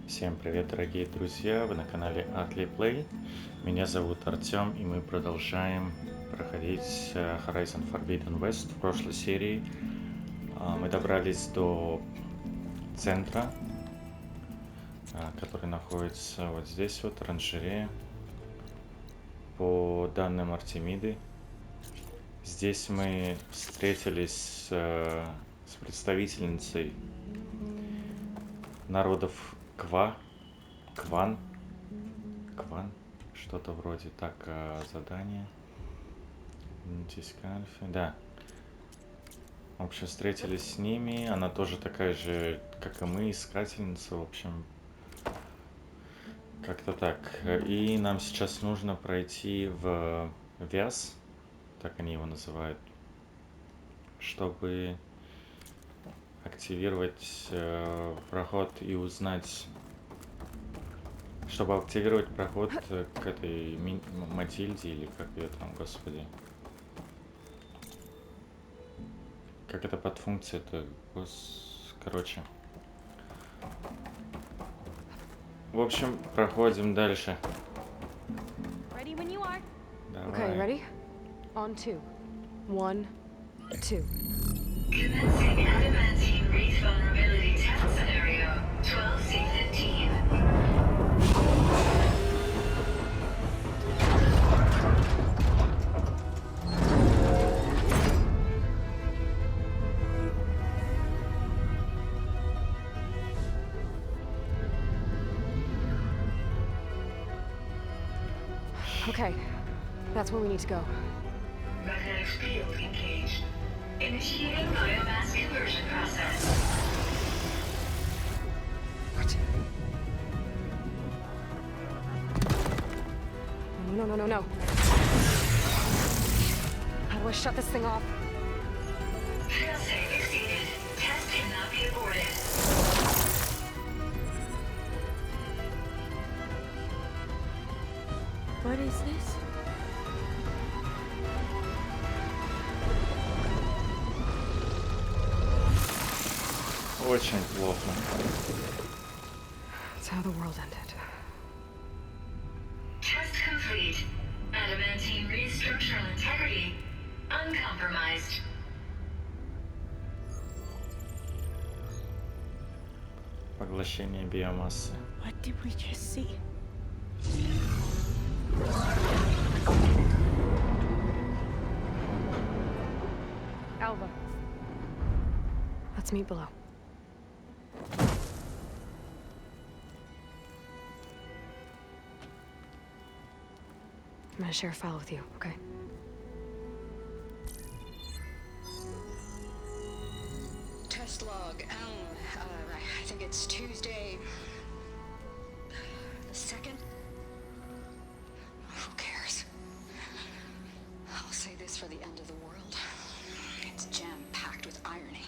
Всем привет, дорогие друзья! Вы на канале ArtLeePlay. Меня зовут Артем, и мы продолжаем проходить Horizon Forbidden West. В прошлой серии мы добрались до центра, который находится вот здесь вот, оранжерея. По данным Артемиды, здесь мы встретились с представительницей народов Кван, что-то вроде так, задание. Да. В общем, встретились с ними. Она тоже такая же, как и мы, искательница. В общем, как-то так. И нам сейчас нужно пройти в Вяз, так они его называют, чтобы активировать проход и узнать... Чтобы активировать проход к этой Матильде, или как ее там, господи. Как это подфункция-то? Короче. В общем, проходим дальше. Давай. Okay, ready? On two. 1, 2. Commencing adamantine wreath vulnerability test scenario 12C15. Okay, that's where we need to go. Magnetic field engaged. Initiating biomass conversion process. What? No. How do I shut this thing off? Failsafe exceeded. Test cannot be aborted. What is this? Очень плохо. That's how the world ended. Test complete. Adamantine wreath structural integrity uncompromised. Поглощение биомассы. What did we just see? Alva. Let's meet below. I'm gonna share a file with you, okay? Test log. I think it's Tuesday the 2nd. Who cares? I'll say this for the end of the world. It's jam-packed with irony.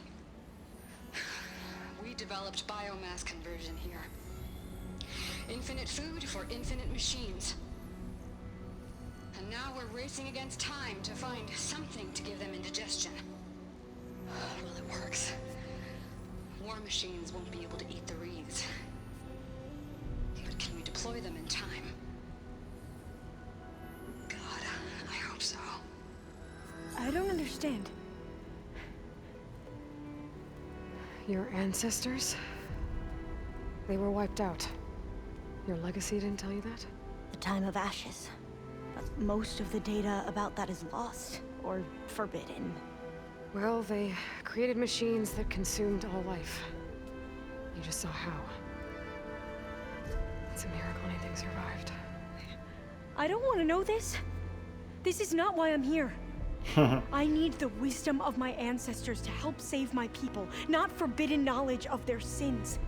We developed biomass conversion here. Infinite food for infinite machines. And now we're racing against time to find something to give them indigestion. Well, it works. War machines won't be able to eat the wreaths. But can we deploy them in time? God, I hope so. I don't understand. Your ancestors? They were wiped out. Your legacy didn't tell you that? The time of ashes. But most of the data about that is lost or forbidden. Well, they created machines that consumed all life. You just saw how. It's a miracle anything survived. I don't want to know this. This is not why I'm here. I need the wisdom of my ancestors to help save my people, not forbidden knowledge of their sins.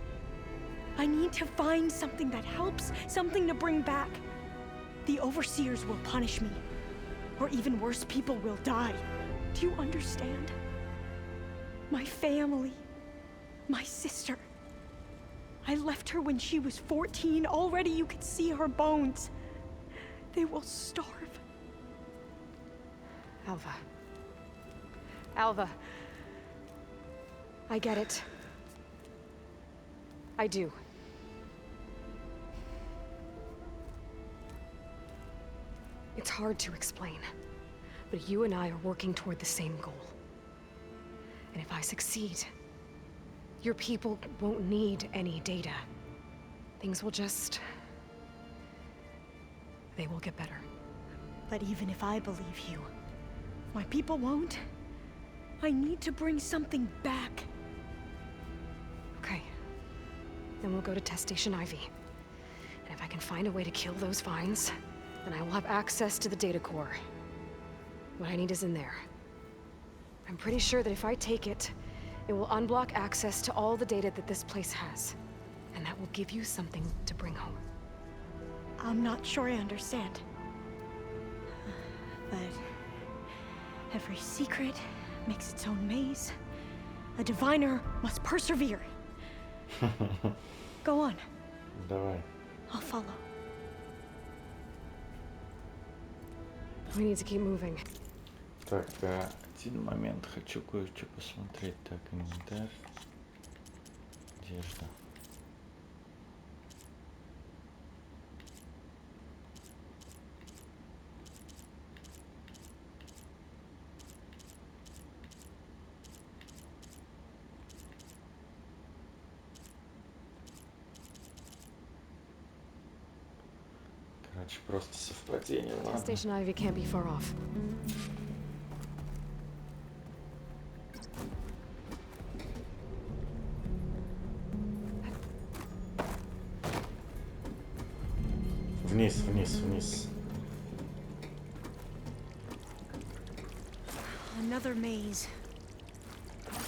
I need to find something that helps, something to bring back. The overseers will punish me. Or even worse, people will die. Do you understand? My family. My sister. I left her when she was 14. Already you could see her bones. They will starve. Alva. I get it. I do. It's hard to explain, but you and I are working toward the same goal. And if I succeed, your people won't need any data. Things will just... they will get better. But even if I believe you, my people won't. I need to bring something back. Okay. Then we'll go to Test Station Ivy. And if I can find a way to kill those vines, then I will have access to the data core. What I need is in there. I'm pretty sure that if I take it, it will unblock access to all the data that this place has. And that will give you something to bring home. I'm not sure I understand. But every secret makes its own maze. A diviner must persevere. Go on. Давай. I'll follow. We need to keep moving. Так, один момент. Хочу кое-что посмотреть. Так, инвентарь. Одежда. Короче, просто совпадение, Test ладно. Station Ivy can't be far off. Вниз, вниз, вниз. Another maze.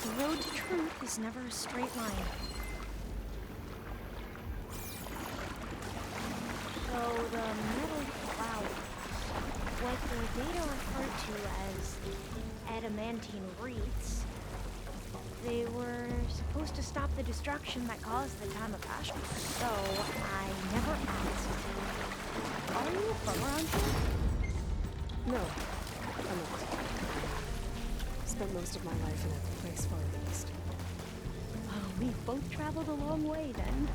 The road to truth is never a straight line. So the middle cloud, what the data refer to as adamantine wreaths, they were supposed to stop the destruction that caused the time of Ashmore. So I never asked. Are you from around here? No, I'm not. Spent most of my life in a place far east. Oh, we both traveled a long way then.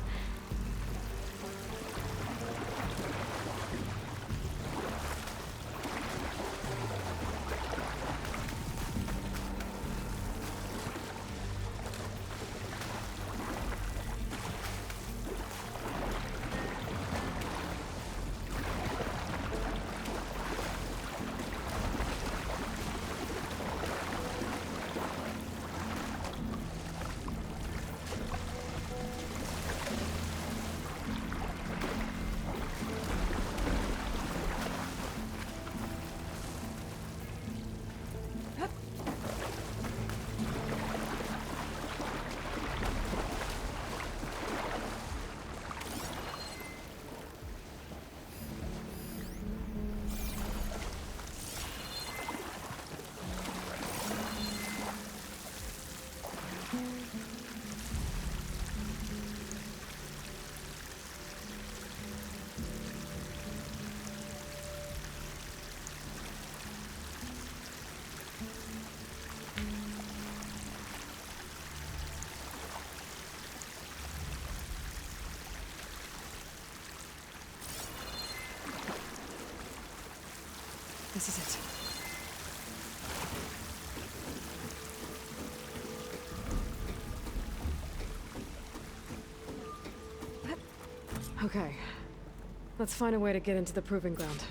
This is it. Okay. Let's find a way to get into the proving ground.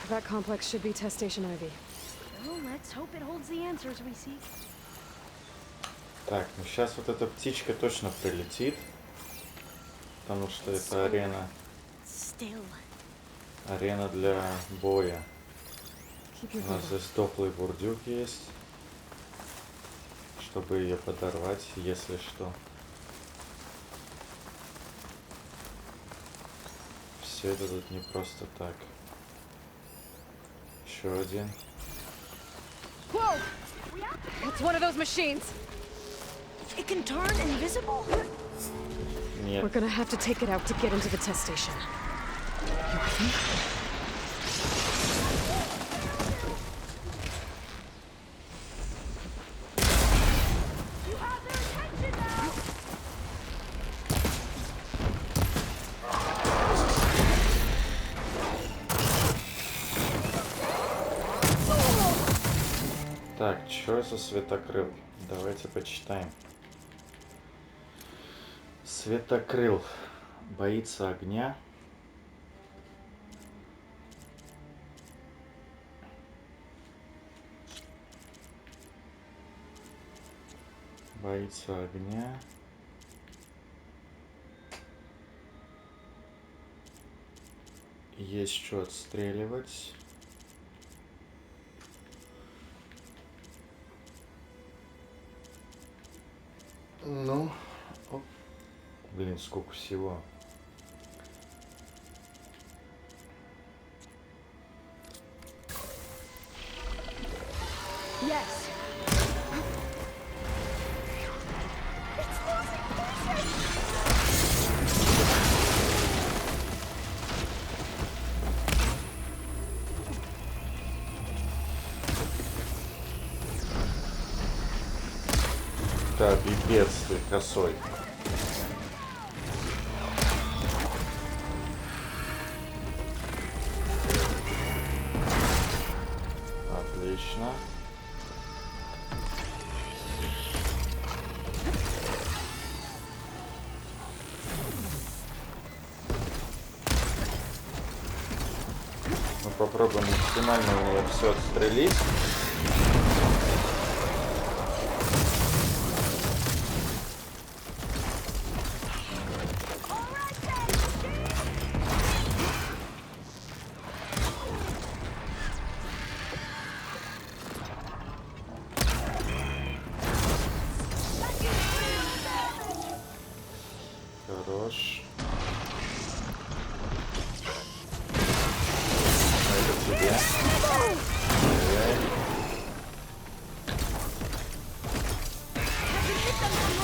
That complex should be Test Station Ivy. Well, let's hope it holds the answers we seek. Так, ну сейчас вот эта птичка точно прилетит. Потому что это арена. Still. Арена для боя. Keep your У нас finger. здесь доплый бурдюк есть. чтобы ее подорвать, если что. Все это тут не просто так. Еще один. Whoa! It's one of those machines. It can turn invisible? Нет. We're gonna have to take it out to get into the test station. You with me? Так, что за светокрыл? Давайте почитаем. Светокрыл боится огня. Боится огня. Есть что отстреливать. Ну, оп. Блин, сколько всего. Yes. Да, пипец ты косой. Отлично. Мы попробуем максимально у нее все отстрелить. Хорош. Это тебе.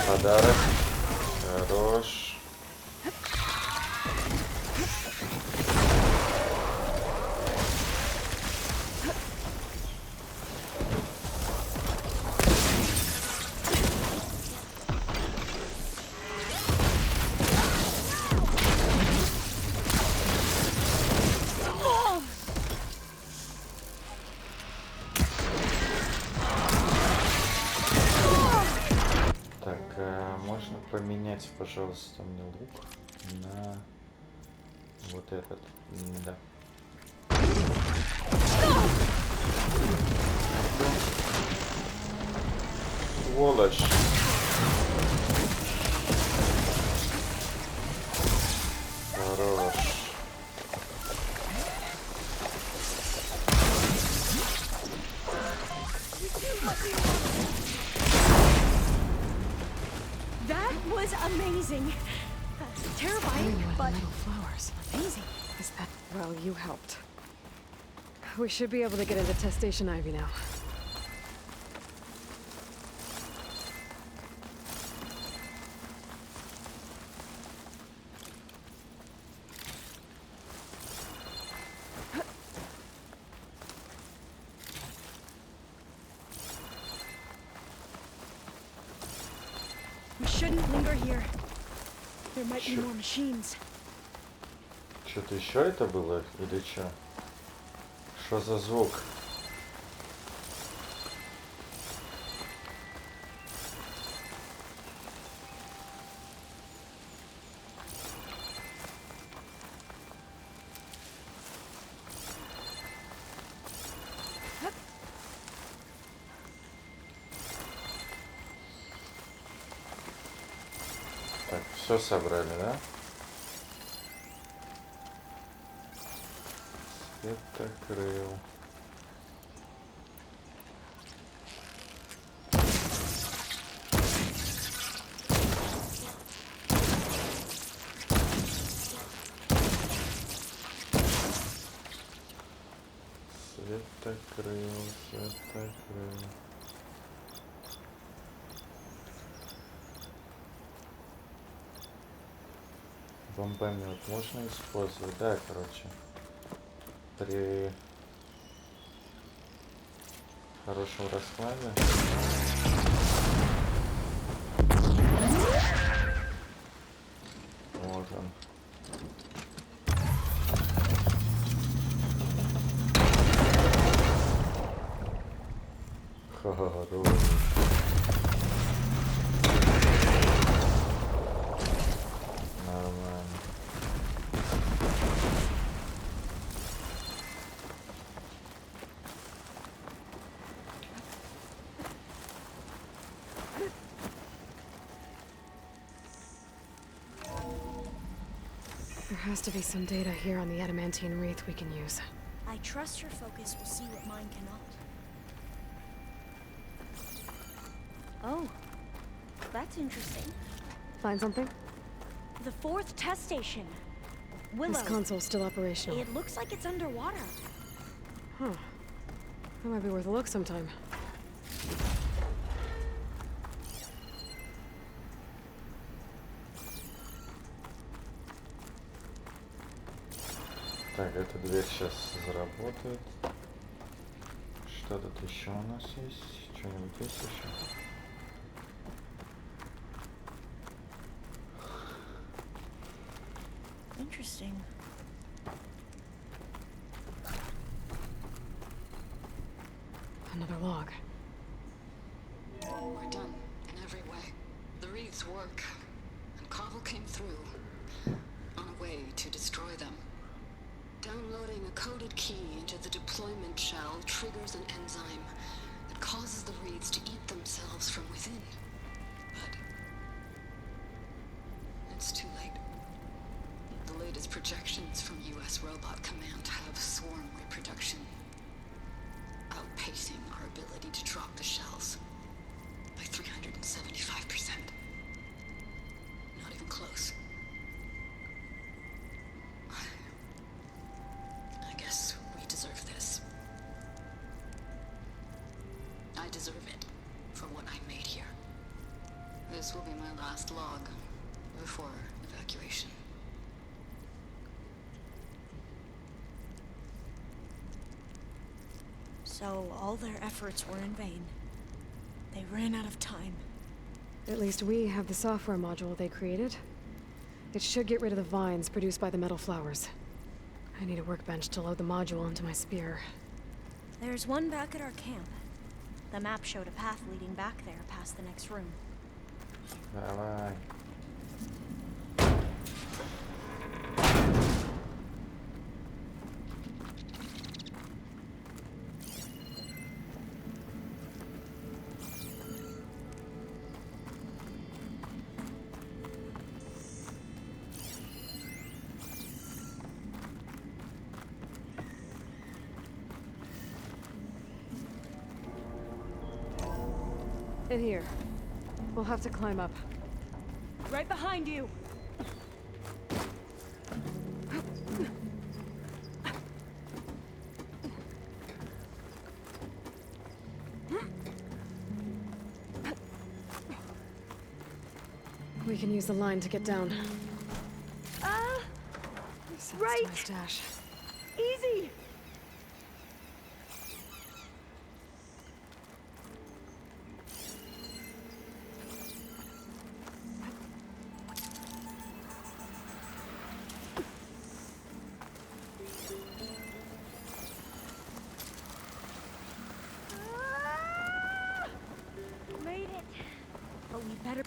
Подарок. Хорош. Можно поменять, пожалуйста, мне лук на вот этот. Да. Сволочь. Хорош. That was amazing. Terrifying, but Little flowers. amazing. Is that... Well, you helped. We should be able to get into test station Ivy now. We shouldn't linger here. There might be Sure. more machines. Что-то еще это было или что? Что за звук? Так, все собрали, да? Светокрыл. Светокрыл, светокрыл. Бомбомет можно использовать, да, короче, при хорошем раскладе. Вот он. Хорош. Нормально. There has to be some data here on the adamantine wreath we can use. I trust your focus will see what mine cannot. Oh, that's interesting. Find something? The 4th test station. Willow. This console's still operational. It looks like it's underwater. Huh. That might be worth a look sometime. Так, эта дверь сейчас заработает. Что тут еще у нас есть? Что-нибудь есть еще? Interesting. Another log. We're done in every way. The wreaths work, and Cobble came through on a way to destroy them. Downloading a coded key into the deployment shell triggers an enzyme that causes the wreaths to eat themselves from within. But it's too late. The latest projections from US Robot Command have swarm reproduction, outpacing our ability to drop the shells by 375%. Not even close. I guess we deserve this. I deserve it for what I made here. This will be my last log before evacuation. So all their efforts were in vain. They ran out of time. At least we have the software module they created. It should get rid of the vines produced by the metal flowers. I need a workbench to load the module into my spear. There's one back at our camp. The map showed a path leading back there past the next room. Давай. In here. We'll have to climb up. Right behind you. We can use the line to get down. This sounds Right. to my stash. Easy. Made it. But we better.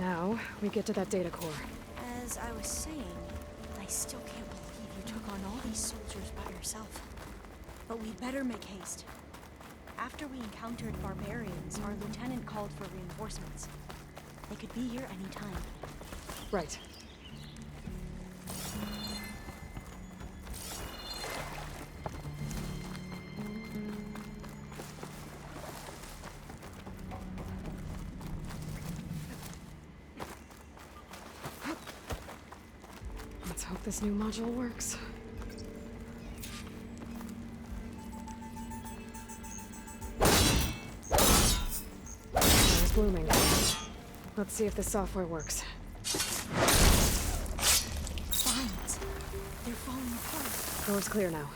Now, we get to that data core. As I was saying, I still can't believe you took on all these soldiers by yourself. But we'd better make haste. After we encountered barbarians, our lieutenant called for reinforcements. They could be here any time. Right. Let's hope this new module works. It's blooming. Let's see if the software works. Vines. They're falling apart. Door's clear now.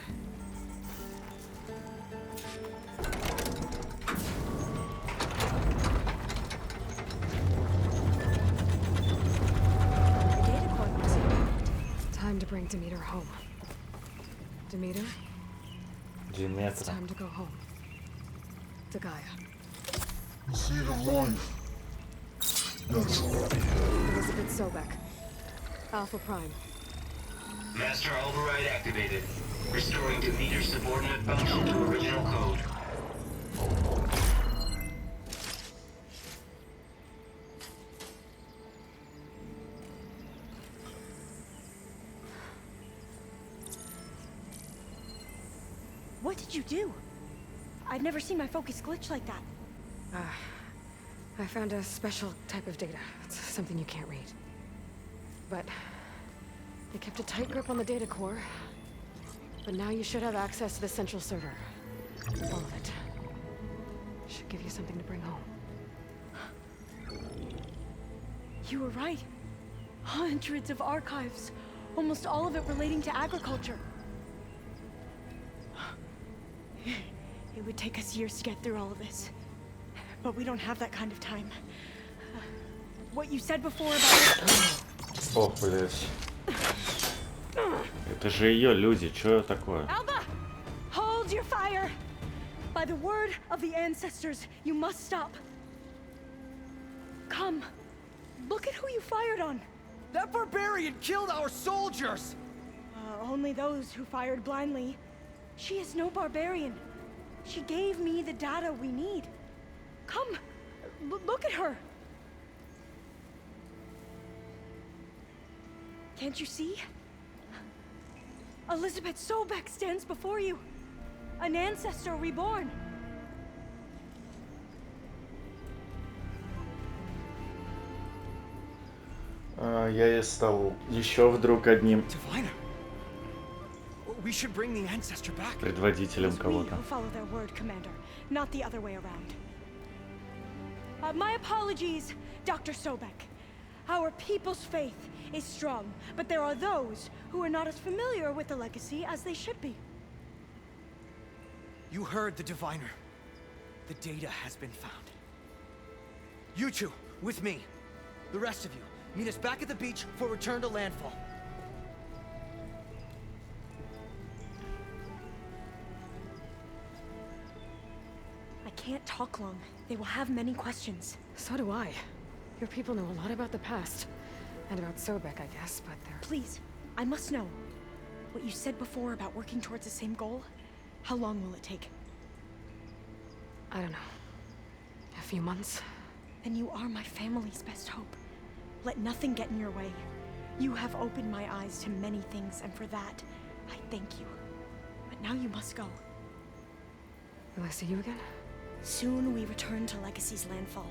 The data core looks intact. Time to bring Demeter home. Demeter, it's Диметра. time to go home. To Gaia. The seed of life. That's all. Elizabeth Sobek. Alpha Prime. Master override activated. Restoring Demeter's subordinate function to original code. What did you do? I've never seen my focus glitch like that. I found a special type of data. It's something you can't read. But they kept a tight grip on the data core. But now you should have access to the central server. All of it. Should give you something to bring home. You were right. Hundreds of archives. Almost all of it relating to agriculture. It would take us years to get through all of this. But we don't have that kind of time. What you said before about... Ох, блядь. Это же ее люди, что такое? Alba! Hold your fire! By the word of the ancestors, you must stop. Come. Look at who you fired on. That barbarian killed our soldiers! Only those who fired blindly. She is no barbarian. She gave me the data we need. Come, look at her. Can't you see? Elizabeth Sobek stands before you. An ancestor reborn. Я стал еще вдруг одним Diviner, we should bring the ancestor back. предводителем It's we кого-то. who follow their word, Commander, not the other way around. My apologies, Dr. Sobek. Our people's faith is strong, but there are those who are not as familiar with the legacy as they should be. You heard the diviner. The data has been found. You two, with me. The rest of you, meet us back at the beach for return to landfall. I can't talk long. They will have many questions. So do I. Your people know a lot about the past. And about Sobek, I guess, but they're... Please, I must know. What you said before about working towards the same goal, how long will it take? I don't know. A few months? Then you are my family's best hope. Let nothing get in your way. You have opened my eyes to many things, and for that, I thank you. But now you must go. Will I see you again? Soon we return to Legacy's landfall.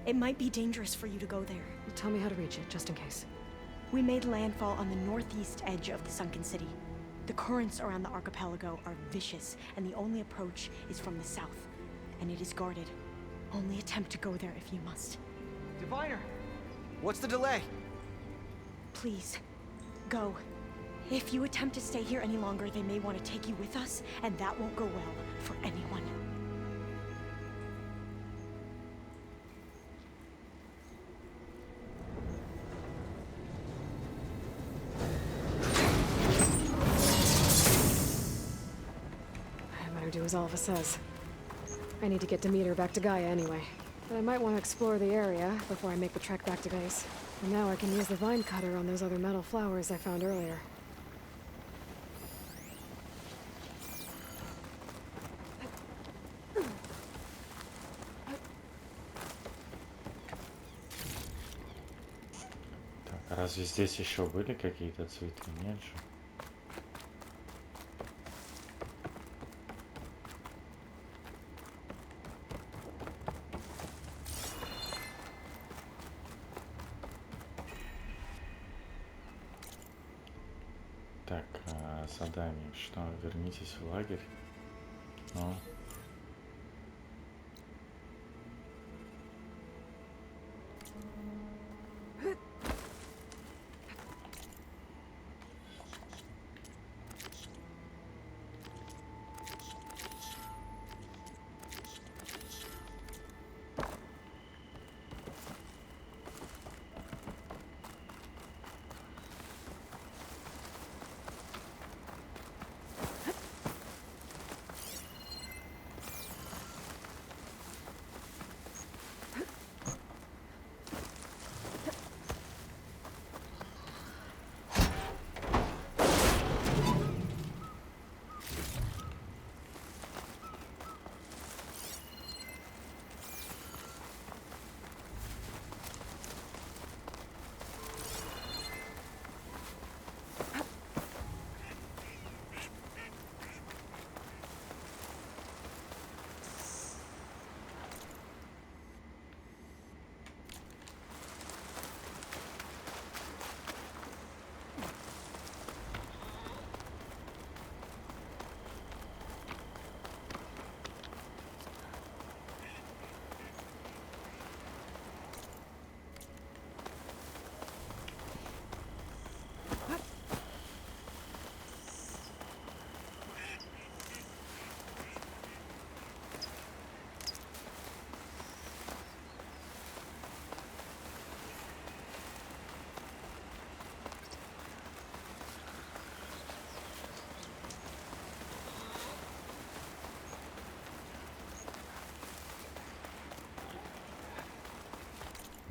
It might be dangerous for you to go there. Well, tell me how to reach it, just in case. We made landfall on the northeast edge of the sunken city. The currents around the archipelago are vicious, and the only approach is from the south. And it is guarded. Only attempt to go there if you must. Diviner, what's the delay? Please, go. If you attempt to stay here any longer, they may want to take you with us, and that won't go well for anyone. I better do as Alva says. I need to get Demeter back to Gaia anyway. But I might want to explore the area before I make the trek back to base. And now I can use the vine cutter on those other metal flowers I found earlier. Так, а разве здесь еще были какие-то цветы? Нет же. Так, задание. Что? Вернитесь в лагерь. Ну.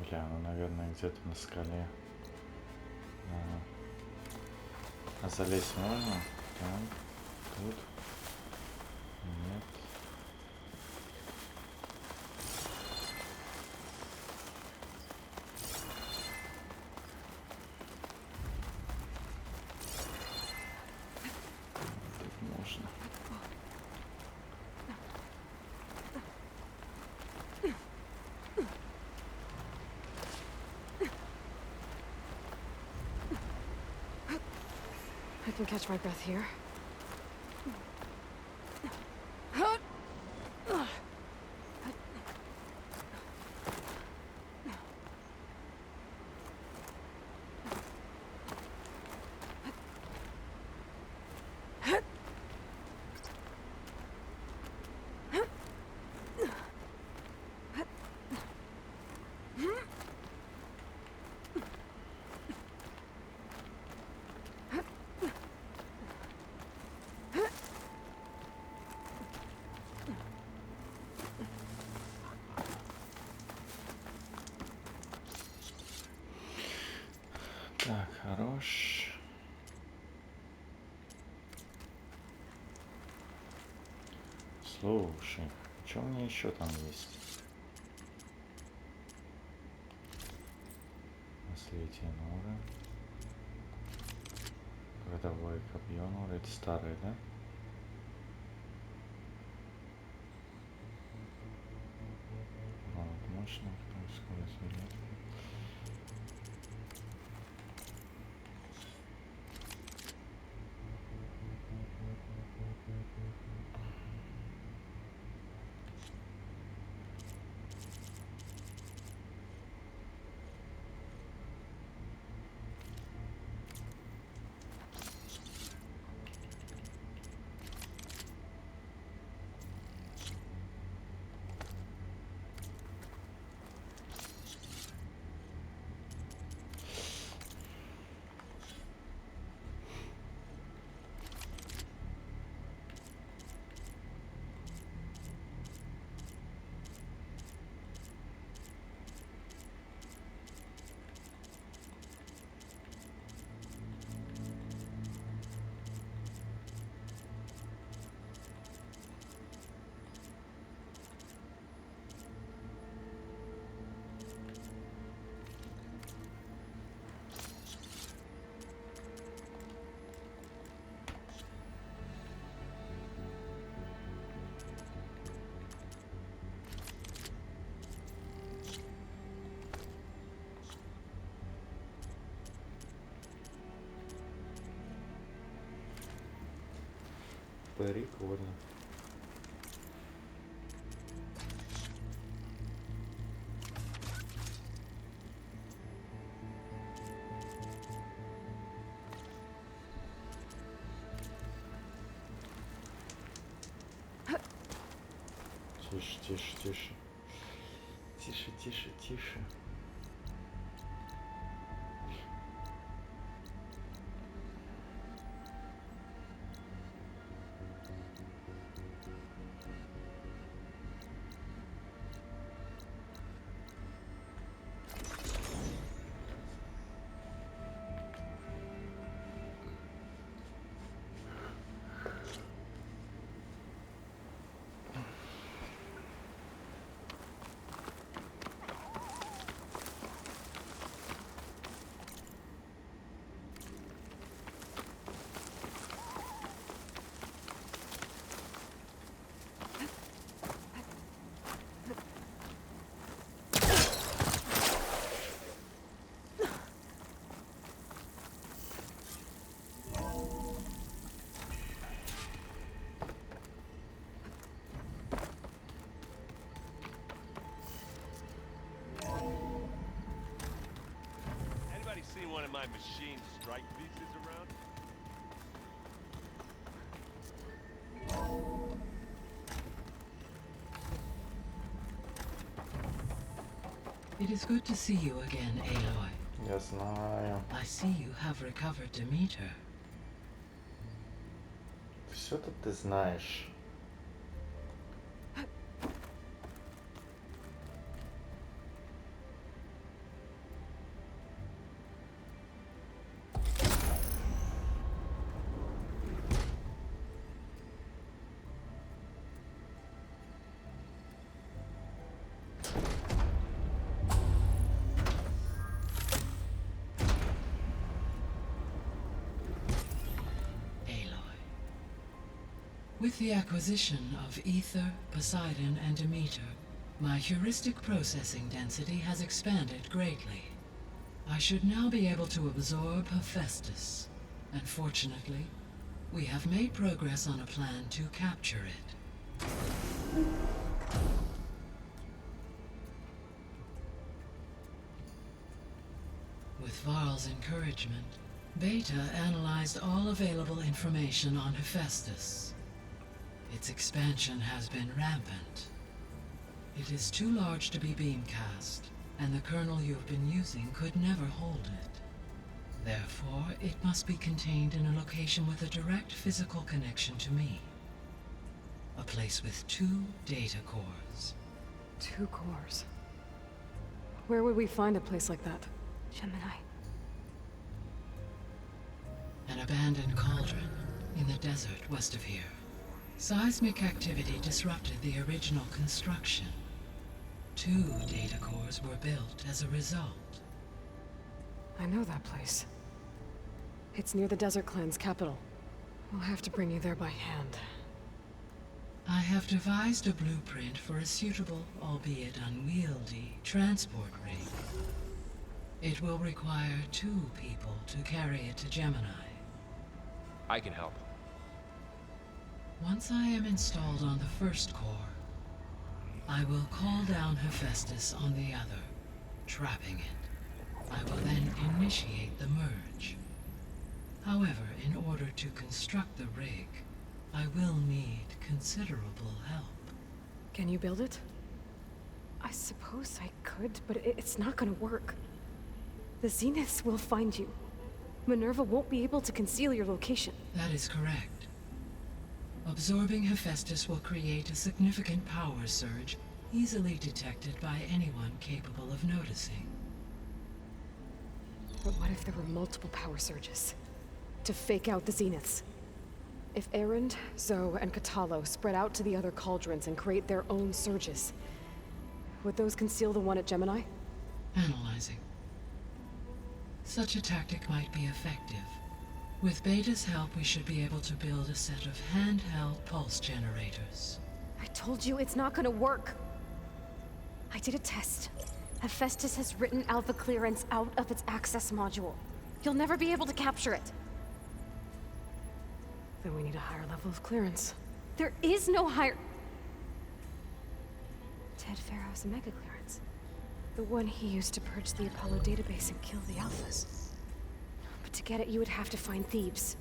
Бля, ну, наверное, где-то на скале. А залезть можно? Там, тут. Нет. Тут можно. I can catch my breath here. Так, хорош. Слушай, что у меня еще там есть? Наследие Нора. Родовое копье Нора. Это старое, да? Вот, мощно. Скорость идет. Прикольно. Тише, тише, тише. Тише, тише, тише. Seen one of my machine strike pieces around? It is good to see you again, Aloy. Я знаю. I see you have recovered Demeter. Все-то ты знаешь. With the acquisition of Ether, Poseidon, and Demeter, my heuristic processing density has expanded greatly. I should now be able to absorb Hephaestus, and fortunately, we have made progress on a plan to capture it. With Varl's encouragement, Beta analyzed all available information on Hephaestus. Its expansion has been rampant. It is too large to be beamcast, and the kernel you have been using could never hold it. Therefore, it must be contained in a location with a direct physical connection to me. A place with 2 data cores. 2 cores. Where would we find a place like that? Gemini. An abandoned cauldron in the desert west of here. Seismic activity disrupted the original construction. 2 data cores were built as a result. I know that place. It's near the Desert Clan's capital. We'll have to bring you there by hand. I have devised a blueprint for a suitable, albeit unwieldy, transport rig. It will require 2 people to carry it to Gemini. I can help. Once I am installed on the first core, I will call down Hephaestus on the other, trapping it. I will then initiate the merge. However, in order to construct the rig, I will need considerable help. Can you build it? I suppose I could, but it's not gonna work. The Zeniths will find you. Minerva won't be able to conceal your location. That is correct. Absorbing Hephaestus will create a significant power surge, easily detected by anyone capable of noticing. But what if there were multiple power surges? To fake out the Zeniths? If Erend, Zoe, and Katalo spread out to the other cauldrons and create their own surges, would those conceal the one at Gemini? Analyzing. Such a tactic might be effective. With Beta's help, we should be able to build a set of handheld pulse generators. I told you it's not gonna work. I did a test. Hephaestus has written Alpha clearance out of its access module. You'll never be able to capture it. Then we need a higher level of clearance. There is no higher... Ted Farrow's mega clearance. The one he used to purge the Apollo database and kill the Alphas. But to get it, you would have to find Thebes.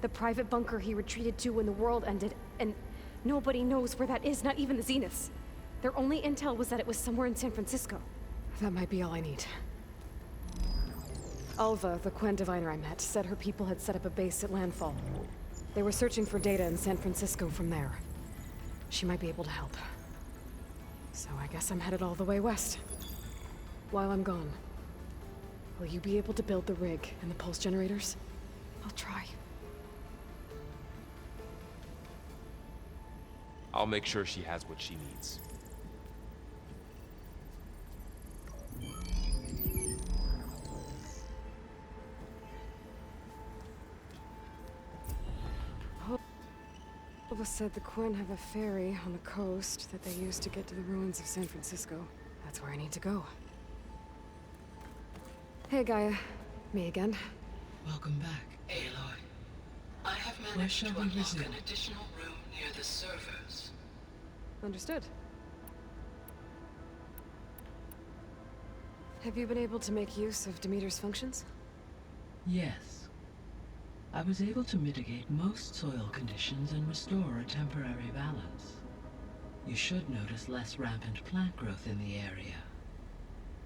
The private bunker he retreated to when the world ended, and nobody knows where that is, not even the Zeniths. Their only intel was that it was somewhere in San Francisco. That might be all I need. Alva, the Quen diviner I met, said her people had set up a base at landfall. They were searching for data in San Francisco from there. She might be able to help. So I guess I'm headed all the way west. While I'm gone, will you be able to build the rig and the pulse generators? I'll try. I'll make sure she has what she needs. Alva said the Quen have a ferry on the coast that they use to get to the ruins of San Francisco. That's where I need to go. Hey, Gaia. Me again. Welcome back, Aloy. I have managed to unlock an additional room near the servers. Understood. Have you been able to make use of Demeter's functions? Yes. I was able to mitigate most soil conditions and restore a temporary balance. You should notice less rampant plant growth in the area.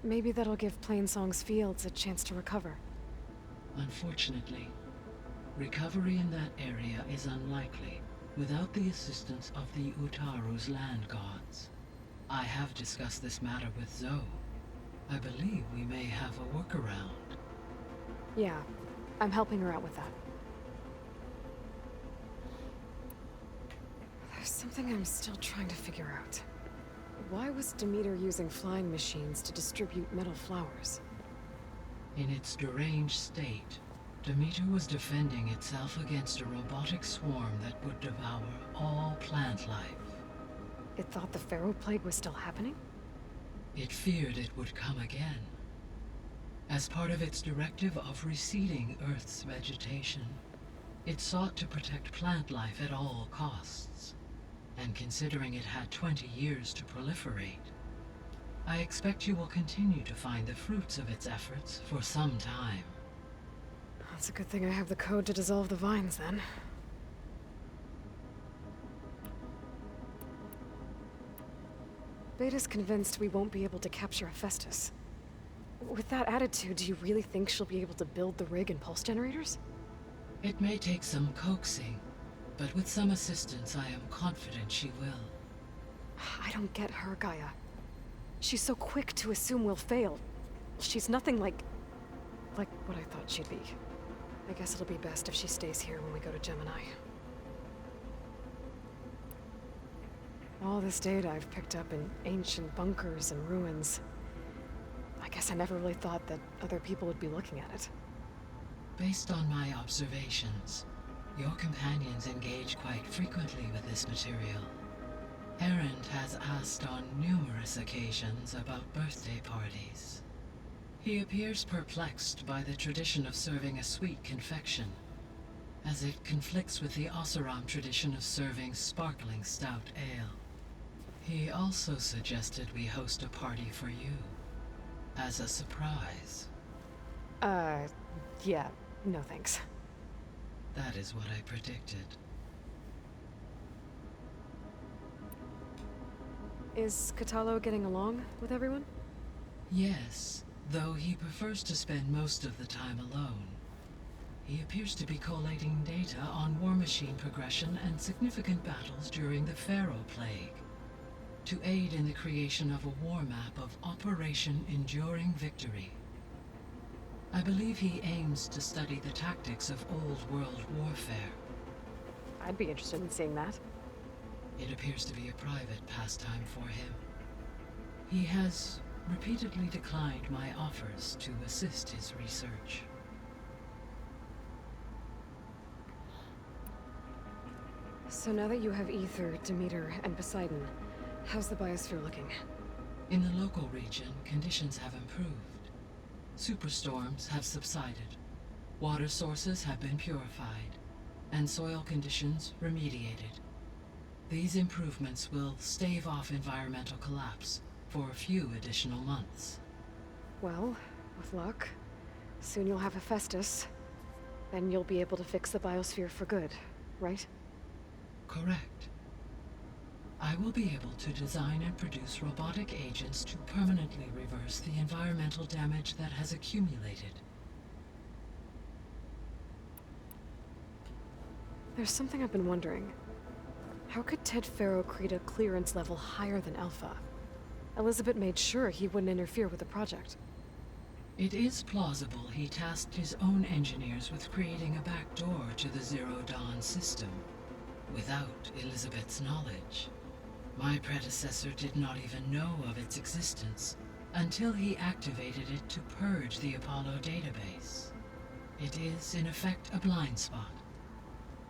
Maybe that'll give Plainsong's fields a chance to recover. Unfortunately, recovery in that area is unlikely without the assistance of the Utaru's land gods. I have discussed this matter with Zoe. I believe we may have a workaround. Yeah, I'm helping her out with that. There's something I'm still trying to figure out. Why was Demeter using flying machines to distribute metal flowers? In its deranged state, Demeter was defending itself against a robotic swarm that would devour all plant life. It thought the Pharaoh Plague was still happening? It feared it would come again. As part of its directive of receding Earth's vegetation, it sought to protect plant life at all costs. And considering it had 20 years to proliferate, I expect you will continue to find the fruits of its efforts for some time. That's a good thing I have the code to dissolve the vines, then. Beta's convinced we won't be able to capture Hephaestus. With that attitude, do you really think she'll be able to build the rig and pulse generators? It may take some coaxing, but with some assistance, I am confident she will. I don't get her, Gaia. She's so quick to assume we'll fail. She's nothing like what I thought she'd be. I guess it'll be best if she stays here when we go to Gemini. All this data I've picked up in ancient bunkers and ruins. I guess I never really thought that other people would be looking at it. Based on my observations, your companions engage quite frequently with this material. Erend has asked on numerous occasions about birthday parties. He appears perplexed by the tradition of serving a sweet confection, as it conflicts with the Oseram tradition of serving sparkling stout ale. He also suggested we host a party for you, as a surprise. Yeah, no thanks. That is what I predicted. Is Catalo getting along with everyone? Yes, though he prefers to spend most of the time alone. He appears to be collating data on war machine progression and significant battles during the Pharaoh Plague, to aid in the creation of a war map of Operation Enduring Victory. I believe he aims to study the tactics of old world warfare. I'd be interested in seeing that. It appears to be a private pastime for him. He has repeatedly declined my offers to assist his research. So now that you have Ether, Demeter, and Poseidon, how's the biosphere looking? In the local region, conditions have improved. Superstorms have subsided. Water sources have been purified. and soil conditions remediated. These improvements will stave off environmental collapse for a few additional months. Well, with luck, soon you'll have Hephaestus. Then you'll be able to fix the biosphere for good, right? Correct. I will be able to design and produce robotic agents to permanently reverse the environmental damage that has accumulated. There's something I've been wondering. How could Ted Faro create a clearance level higher than Alpha? Elizabeth made sure he wouldn't interfere with the project. It is plausible he tasked his own engineers with creating a backdoor to the Zero Dawn system, without Elizabeth's knowledge. My predecessor did not even know of its existence until he activated it to purge the Apollo database. It is, in effect, a blind spot.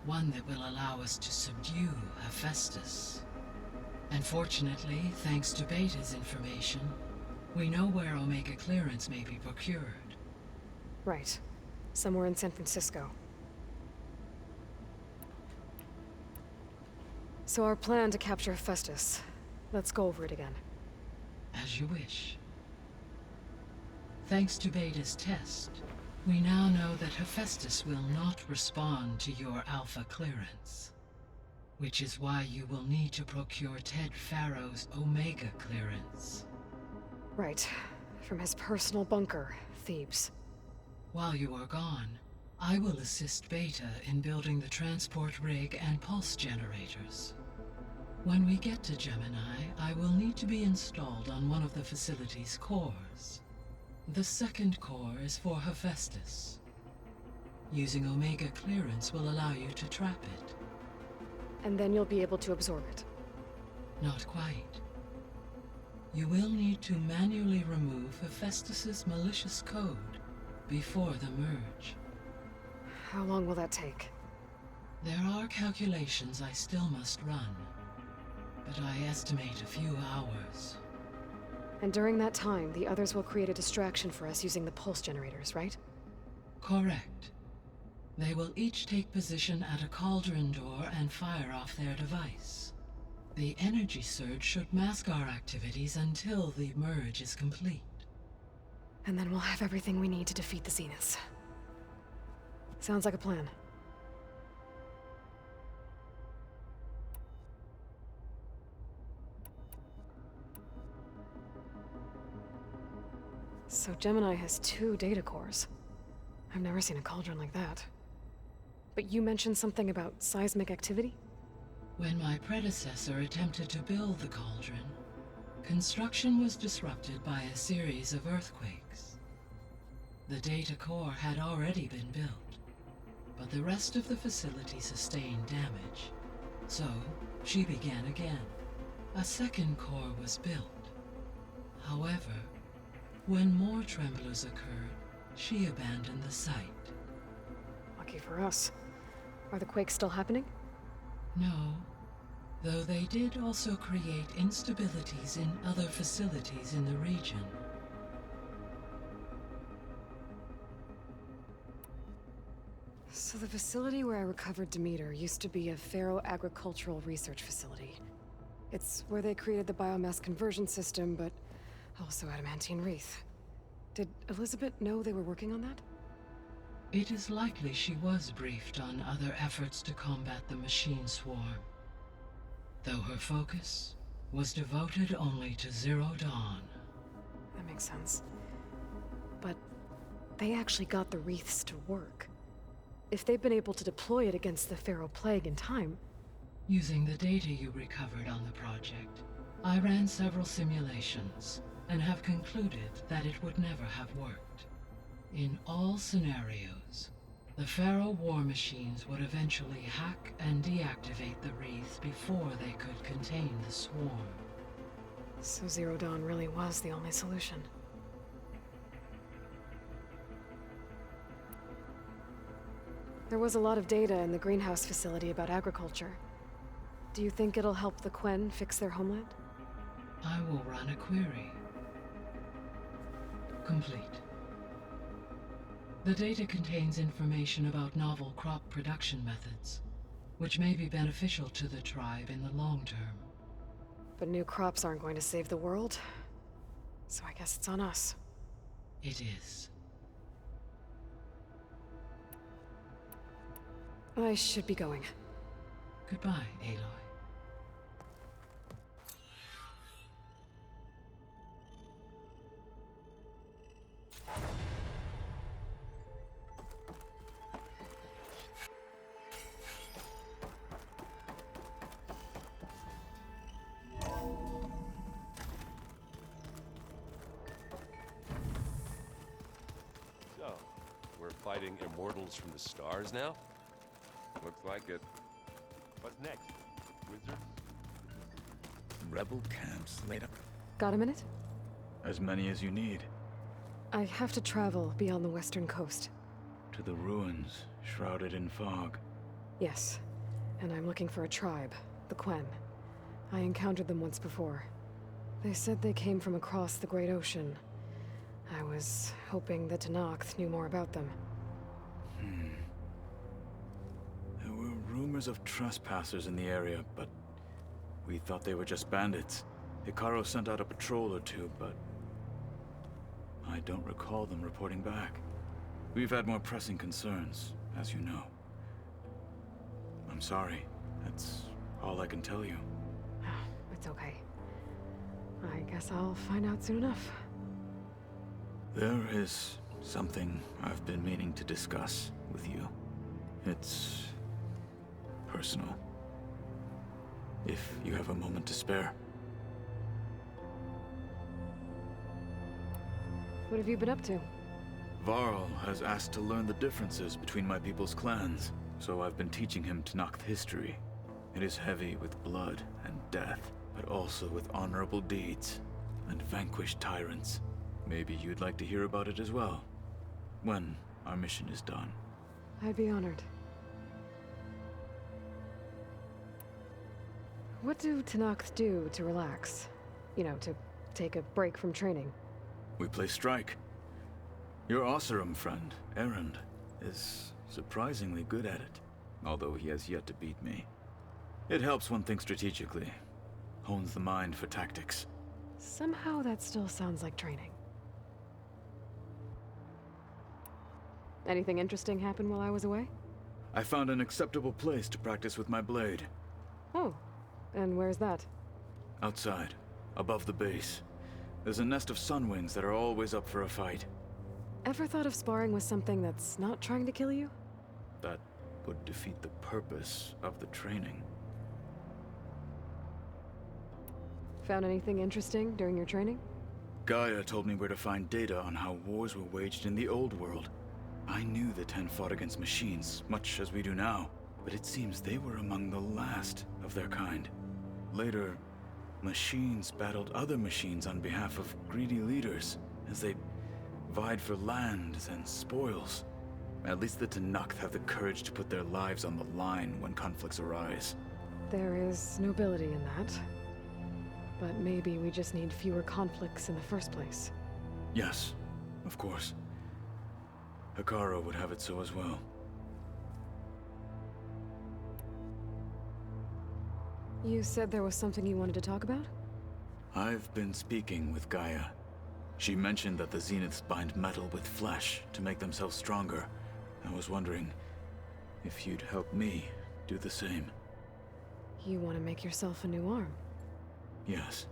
One that will allow us to subdue Hephaestus. And fortunately, thanks to Beta's information, we know where Omega clearance may be procured. Right. Somewhere in San Francisco. So our plan to capture Hephaestus. Let's go over it again. As you wish. Thanks to Beta's test, we now know that Hephaestus will not respond to your Alpha clearance. Which is why you will need to procure Ted Faro's Omega clearance. Right. From his personal bunker, Thebes. While you are gone, I will assist Beta in building the transport rig and pulse generators. When we get to Gemini, I will need to be installed on one of the facility's cores. The second core is for Hephaestus. Using Omega clearance will allow you to trap it. And then you'll be able to absorb it. Not quite. You will need to manually remove Hephaestus's malicious code before the merge. How long will that take? There are calculations I still must run, but I estimate a few hours. And during that time, the others will create a distraction for us using the pulse generators, right? Correct. They will each take position at a cauldron door and fire off their device. The energy surge should mask our activities until the merge is complete. And then we'll have everything we need to defeat the Zeniths. Sounds like a plan. So Gemini has 2 data cores. I've never seen a cauldron like that. But you mentioned something about seismic activity? When my predecessor attempted to build the cauldron, construction was disrupted by a series of earthquakes. The data core had already been built, but the rest of the facility sustained damage. So, she began again. A second core was built. However, when more tremblers occurred, she abandoned the site. Lucky for us. Are the quakes still happening? No, though they did also create instabilities in other facilities in the region. So the facility where I recovered Demeter used to be a Faro agricultural research facility. It's where they created the biomass conversion system, but also adamantine wreath. Did Elizabeth know they were working on that? It is likely she was briefed on other efforts to combat the machine swarm, though her focus was devoted only to Zero Dawn. That makes sense. But they actually got the wreaths to work. If they've been able to deploy it against the Faro Plague in time... Using the data you recovered on the project, I ran several simulations and have concluded that it would never have worked. In all scenarios, the Faro war machines would eventually hack and deactivate the wreath before they could contain the swarm. So Zero Dawn really was the only solution. There was a lot of data in the greenhouse facility about agriculture. Do you think it'll help the Quen fix their homeland? I will run a query. Complete. The data contains information about novel crop production methods, which may be beneficial to the tribe in the long term. But new crops aren't going to save the world, so I guess it's on us. It is. I should be going. Goodbye, Aloy. So, we're fighting immortals from the stars now? Looks like it. What's next? Wizards? Rebel camps laid up. Got a minute? As many as you need. I have to travel beyond the western coast. To the ruins, shrouded in fog. Yes, and I'm looking for a tribe, the Quen. I encountered them once before. They said they came from across the Great Ocean. I was hoping that Tenakth knew more about them. There were rumors of trespassers in the area, but we thought they were just bandits. Hikaru sent out a patrol or two, but I don't recall them reporting back. We've had more pressing concerns, as you know. I'm sorry. That's all I can tell you. It's okay. I guess I'll find out soon enough. There is something I've been meaning to discuss with you. It's personal. If you have a moment to spare. What have you been up to? Varl has asked to learn the differences between my people's clans, so I've been teaching him Tenakth history. It is heavy with blood and death, but also with honorable deeds and vanquished tyrants. Maybe you'd like to hear about it as well, when our mission is done. I'd be honored. What do Tenakth do to relax? You know, to take a break from training? We play strike. Your Oseram friend, Erend, is surprisingly good at it, although he has yet to beat me. It helps one think strategically, hones the mind for tactics. Somehow that still sounds like training. Anything interesting happen while I was away? I found an acceptable place to practice with my blade. Oh, and where's that? Outside, above the base. There's a nest of sunwings that are always up for a fight. Ever thought of sparring with something that's not trying to kill you? That would defeat the purpose of the training. Found anything interesting during your training? Gaia told me where to find data on how wars were waged in the old world. I knew the Ten fought against machines, much as we do now, but it seems they were among the last of their kind. Later, machines battled other machines on behalf of greedy leaders, as they vied for lands and spoils. At least the Tenakth have the courage to put their lives on the line when conflicts arise. There is nobility in that. But maybe we just need fewer conflicts in the first place. Yes, of course. Hikaru would have it so as well. You said there was something you wanted to talk about? I've been speaking with Gaia. She mentioned that the Zeniths bind metal with flesh to make themselves stronger. I was wondering if you'd help me do the same. You want to make yourself a new arm? Yes.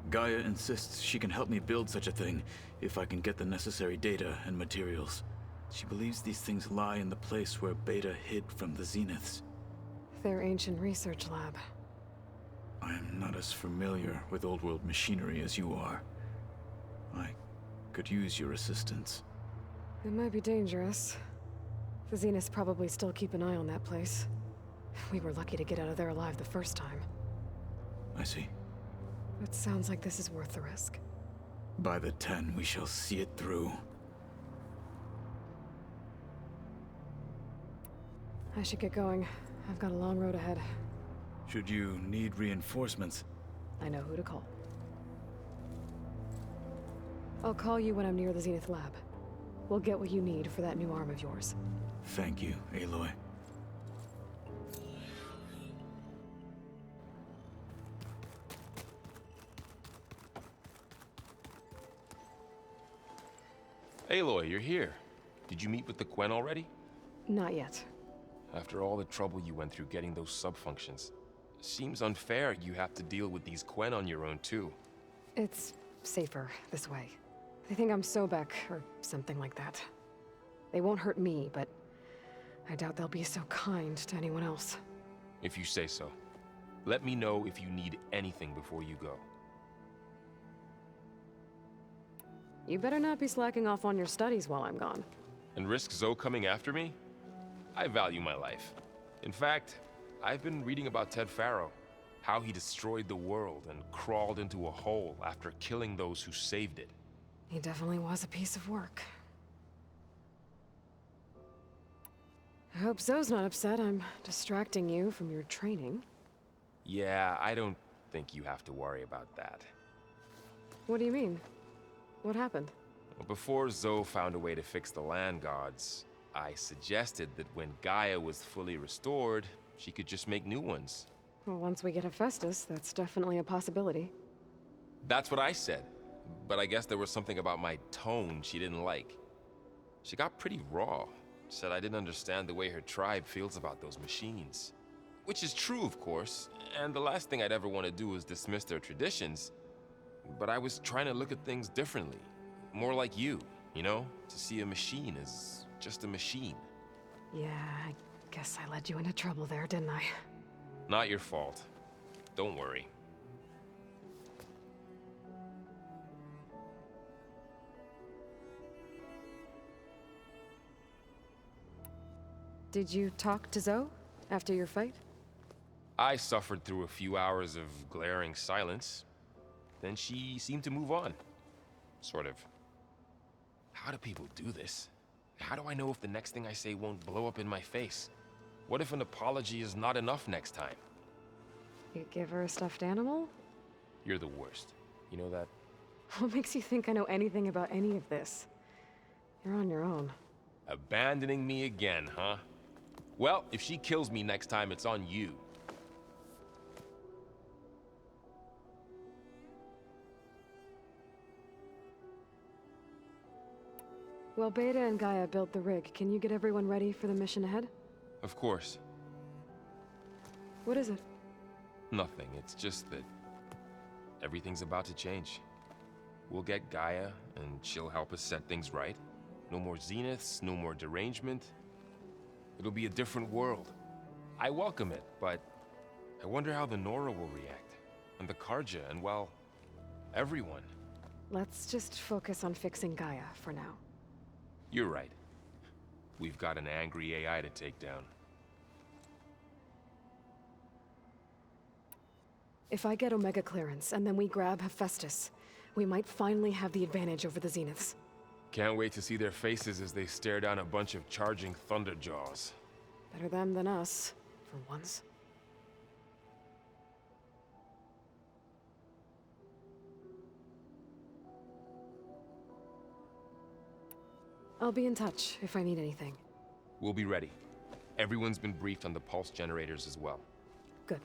Gaia insists she can help me build such a thing if I can get the necessary data and materials. She believes these things lie in the place where Beta hid from the Zeniths. Their ancient research lab. I am not as familiar with old world machinery as you are. I could use your assistance. It might be dangerous. The Zeniths probably still keep an eye on that place. We were lucky to get out of there alive the first time. I see. It sounds like this is worth the risk. By the 10, we shall see it through. I should get going. I've got a long road ahead. Should you need reinforcements, I know who to call. I'll call you when I'm near the Zenith lab. We'll get what you need for that new arm of yours. Thank you, Aloy. Aloy, you're here. Did you meet with the Quen already? Not yet. After all the trouble you went through getting those subfunctions, seems unfair you have to deal with these Quen on your own too. It's safer this way. They think I'm Sobek, or something like that. They won't hurt me, but I doubt they'll be so kind to anyone else. If you say so. Let me know if you need anything before you go. You better not be slacking off on your studies while I'm gone. And risk Zoe coming after me? I value my life. In fact, I've been reading about Ted Faro. How he destroyed the world and crawled into a hole after killing those who saved it. He definitely was a piece of work. I hope Zoe's not upset I'm distracting you from your training. Yeah, I don't think you have to worry about that. What do you mean? What happened? Well, before Zoe found a way to fix the land gods, I suggested that when Gaia was fully restored, she could just make new ones. Well, once we get Hephaestus, that's definitely a possibility. That's what I said. But I guess there was something about my tone she didn't like. She got pretty raw. Said I didn't understand the way her tribe feels about those machines. Which is true, of course, and the last thing I'd ever want to do is dismiss their traditions. But I was trying to look at things differently. More like you know? To see a machine as just a machine. Yeah, I guess I led you into trouble there, didn't I? Not your fault. Don't worry. Did you talk to Zoe after your fight? I suffered through a few hours of glaring silence. Then she seemed to move on. Sort of. How do people do this? How do I know if the next thing I say won't blow up in my face? What if an apology is not enough next time? You give her a stuffed animal? You're the worst. You know that? What makes you think I know anything about any of this? You're on your own. Abandoning me again, huh? Well, if she kills me next time, it's on you. Well, Beta and Gaia built the rig. Can you get everyone ready for the mission ahead? Of course. What is it? Nothing. It's just that everything's about to change. We'll get Gaia, and she'll help us set things right. No more zeniths, no more derangement. It'll be a different world. I welcome it, but I wonder how the Nora will react. And the Karja, and well, everyone. Let's just focus on fixing Gaia for now. You're right. We've got an angry AI to take down. If I get Omega clearance, and then we grab Hephaestus, we might finally have the advantage over the Zeniths. Can't wait to see their faces as they stare down a bunch of charging Thunderjaws. Better them than us, for once. I'll be in touch if I need anything. We'll be ready. Everyone's been briefed on the pulse generators as well. Good.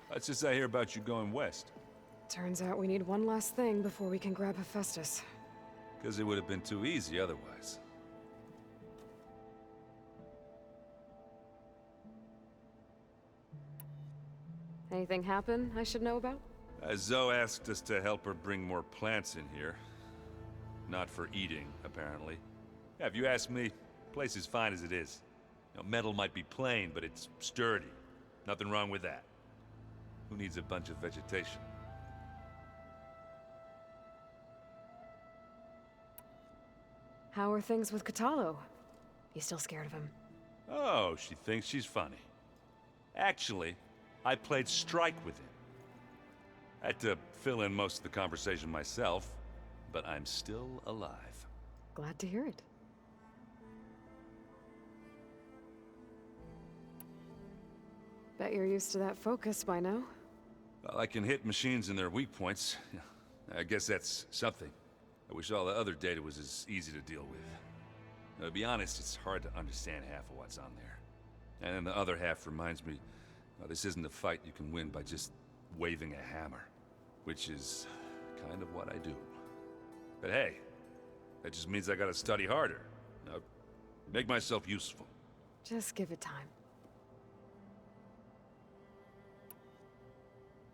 What's this I hear about you going west? Turns out we need one last thing before we can grab Hephaestus. Because it would have been too easy otherwise. Anything happen I should know about? Zoe asked us to help her bring more plants in here. Not for eating, apparently. Yeah, if you ask me, the place is fine as it is. You know, metal might be plain, but it's sturdy. Nothing wrong with that. Who needs a bunch of vegetation? How are things with Katalo? You still scared of him? Oh, she thinks she's funny. Actually, I played strike with him. I had to fill in most of the conversation myself, but I'm still alive. Glad to hear it. Bet you're used to that focus by now. Well, I can hit machines in their weak points. I guess that's something. I wish all the other data was as easy to deal with. Now, to be honest, it's hard to understand half of what's on there. And then the other half reminds me, this isn't a fight you can win by just waving a hammer. Which is kind of what I do. But hey, that just means I gotta study harder. Now, make myself useful. Just give it time.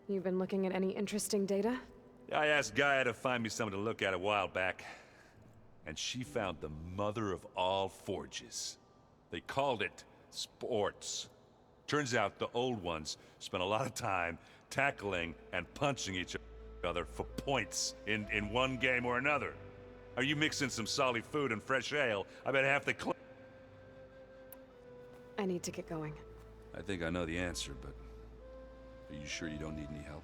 You've been looking at any interesting data? I asked Gaia to find me something to look at a while back. And she found the mother of all forges. They called it sports. Turns out the old ones spent a lot of time tackling and punching each other for points in one game or another. Are you mixing some solid food and fresh ale? I bet half the I need to get going. I think I know the answer, but are you sure you don't need any help?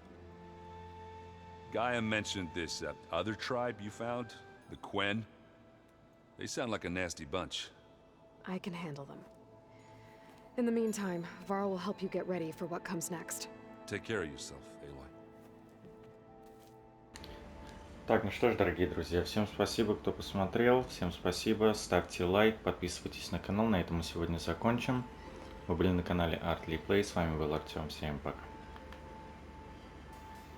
Gaia mentioned this other tribe you found, the Quen. They sound like a nasty bunch. I can handle them. In the meantime, Varl will help you get ready for what comes next. Take care of yourself, Aloy. Так, ну что ж, дорогие друзья, всем спасибо, кто посмотрел, всем спасибо, ставьте лайк, подписывайтесь на канал, на этом мы сегодня закончим. Вы были на канале ArtLeePlay, с вами был Артем, всем пока.